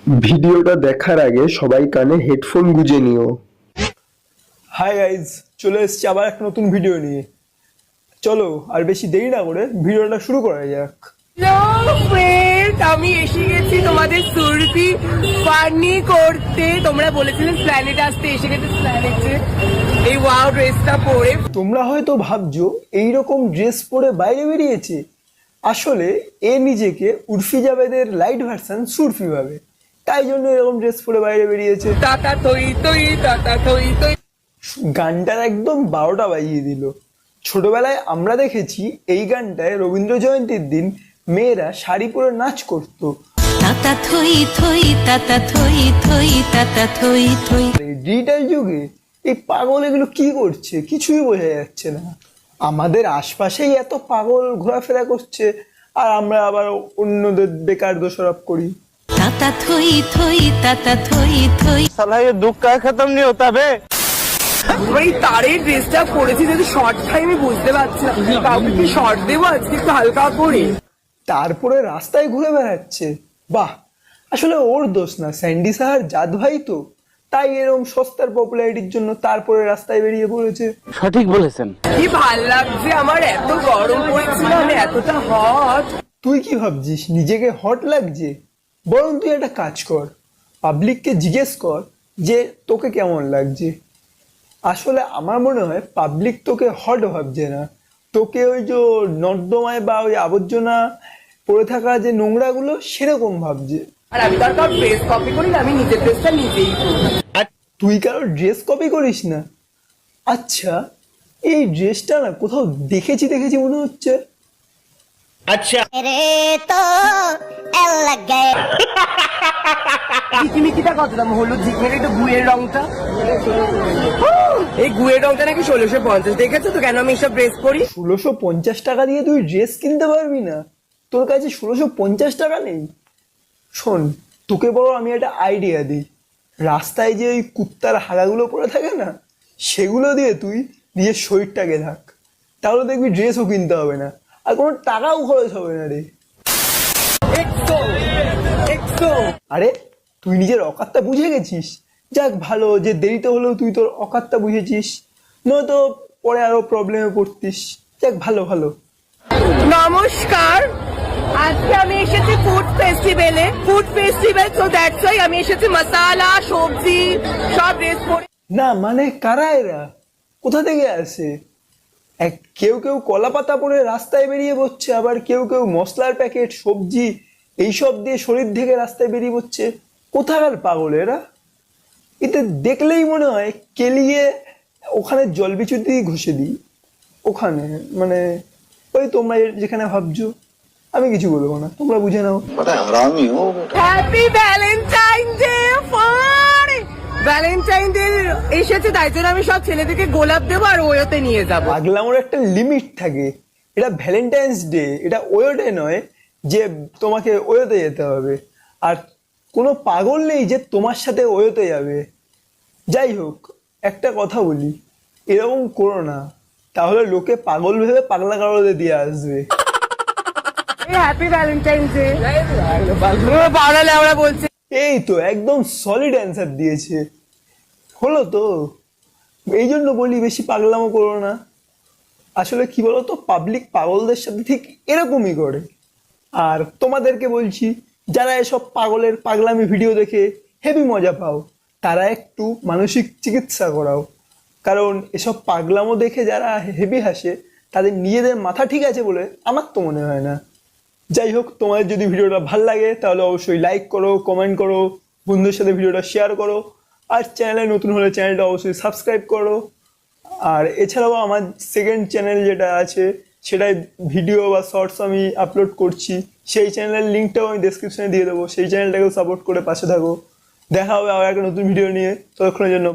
ভিডিওটা দেখার আগে সবাই কানে হেডফোন গুঁজে নিও। হাই গাইজ, চলে এসেছি আবার একটা নতুন ভিডিও নিয়ে। চলো আর বেশি দেরি না করে ভিডিওটা শুরু করা যাক। হ্যালো ফ্রেন্ড, আমি এসে গেছি তোমাদের সুরভি ফানি করতে। তোমরা বলেছিলে প্ল্যানেট আসতে, এসে গেছে প্ল্যানেটে এই ওয়াও ড্রেসটা পরে। তোমরা হয়তো ভাবছো এইরকম ড্রেস পরে বাইরে বেরিয়েছে, আসলে এ নিজেকে উর্ফি জাভেদের লাইট ভার্সন সুরফি ভাবে, তাই জন্য এরকম ড্রেস পরে বাইরে বেরিয়েছে। তাতা থই থই তাতা থই থই। গানটার একদম 12টা বাজিয়ে দিল। ছোটবেলায় আমরা দেখেছি এই গানটায় রবীন্দ্র জয়ন্তীর দিন মেয়েরা শাড়ি পরে নাচ করতো। তাতা থই থই তাতা থই থই তাতা থই থই। ডিজিটাল যুগে এই পাগল এগুলো কি করছে কিছুই বোঝা যাচ্ছে না। আমাদের আশপাশেই এত পাগল ঘোরাফেরা করছে, আর আমরা আবার অন্যদের বেকার দোষারোপ করি। ताता थोई थोई ताता थोई थोई। साला ये दुख का खत्म नहीं होता बे। এই তারের ড্রেসটা পরেছি যদি শর্ট খাই আমি বুঝতে পারছি না, কাউকে কি শর্ট দেবো আজকে একটু হালকা করে। তারপরে রাস্তায় ঘুরে বেড়াচ্ছে। বাহ, আসলে ওর দোষ না, স্যান্ডি সাহার জাত ভাই তো, তাই এরকম সস্তার পপুলারিটির জন্য তারপরে রাস্তায় বেরিয়ে পড়েছে। সঠিক বলেছেন। কি ভাল লাগছে আমার, এত গরম পড়েছিল, আমি এতটা হট। তুই কি ভাবছিস নিজেকে হট লাগছে? বরং তুই একটা কাজ কর, পাবলিককে জিজ্ঞেস কর যে তোকে কেমন লাগছে। আসলে আমার মনে হয় পাবলিক তোকে হট ভাবছে না, তোকে ওই যে নর্দমায় বা ওই আবর্জনা পড়ে থাকা যে নোংরাগুলো সেরকম ভাবছে। আর আমি তার ড্রেস কপি করি না, আমি নিজের ড্রেসটা নিজেই করি। তুই কারো ড্রেস কপি করিস না? আচ্ছা, এই ড্রেসটা না কোথাও দেখেছি দেখেছি মনে হচ্ছে। ঝিকমিকিটা কত দাম হলো? ঝিকমিকি একটু গুয়ের রংটা, এই গুয়ের রংটা নাকি 1650। দেখেছো তো কেন আমি এসব ড্রেস করি? 1650 টাকা দিয়ে তুই ড্রেস কিনতে পারবি না? তোর কাছে 1650 টাকা নেই? শোন, তোকে বড় আমি একটা আইডিয়া দিই। রাস্তায় যে ওই কুত্তার হাগাগুলো পড়ে থাকে না, সেগুলো দিয়ে তুই নিজের শরীরটাকে থাক, তাহলে দেখবি ড্রেসও কিনতে হবে না আর কোনো টাকাও খরচ হবে না রে। আরে তুই নিজের অকাতটা বুঝে গেছিস, যাক ভালো যে দেরিতে হলেও তুই তোর অকাতটা বুঝেছিস, নয়তো পরে আরো প্রবলেমে পড়তিস। যাক ভালো ভালো। নমস্কার, আজকে আমি এসেছি ফুড ফেস্টিভ্যাল, তো দ্যাটস ওয়াই আমি এসেছি মশালা সবজি সব ড্রেস পরে। না মানে কারা এরা, কোথা থেকে আসে? কেউ কেউ কলা পাতা পরে রাস্তায় বেরিয়ে পড়ছে, আবার কেউ কেউ মশলার প্যাকেট সবজি এইসব দিয়ে শরীর থেকে রাস্তায় বেরিয়ে পড়ছে। কোথাকার পাগল এরা? এতে দেখলেই মনে হয় কেলিয়ে ওখানে জল বিচুর দিয়ে ঘষে দিই। ওখানে মানে ওই তোমরা যেখানে ভাবছো, আমি কিছু বলবো না, তোমরা বুঝে নাও। Happy Valentine day. Valentine day এসেছে, তাই জন্য আমি সব ছেলেদেরকে গোলাপ দেবো আর ওয়োতে নিয়ে যাবো। পাগলামোর একটা লিমিট থাকে। এটা ভ্যালেন্টাইন্স ডে, এটা ওয়োতে নয় যে তোমাকে ওয়োতে যেতে হবে। আর কোনো পাগল নেই যে তোমার সাথে ওয়োতে যাবে। যাই হোক, একটা কথা বলি, এরকম করো না, তাহলে লোকে পাগল ভেবে পাগলা কারোতে দিয়ে আসবে। Happy Valentine day. বাড়ালে আমরা বলছি। এই তো একদম সলিড অ্যান্সার দিয়েছে। হলো তো, এই জন্য বলি বেশি পাগলামো করো না। আসলে কি বলতো, পাবলিক পাগলদের সাথে ঠিক এরকমই করে। আর তোমাদেরকে বলছি, যারা এসব পাগলের পাগলামি ভিডিও দেখে হেভি মজা পাও, তারা একটু মানসিক চিকিৎসা করাও। কারণ এসব পাগলামো দেখে যারা হেভি হাসে, তাদের নিজেদের মাথা ঠিক আছে বলে আমার তো মনে হয় না। যাই হোক, তোমাদের যদি ভিডিওটা ভালো লাগে তাহলে অবশ্যই লাইক করো, কমেন্ট করো, বন্ধুদের সাথে ভিডিওটা শেয়ার করো, আর চ্যানেলে নতুন হলে চ্যানেলটা অবশ্যই সাবস্ক্রাইব করো। আর এছাড়াও আমার সেকেন্ড চ্যানেল যেটা আছে, সেটাই ভিডিও বা শর্টস আমি আপলোড করছি, সেই চ্যানেলের লিঙ্কটাও আমি ডেসক্রিপশনে দিয়ে দেবো, সেই চ্যানেলটাকেও সাপোর্ট করে পাশে থাকো। দেখা হবে আবার একটা নতুন ভিডিও নিয়ে, ততক্ষণের জন্য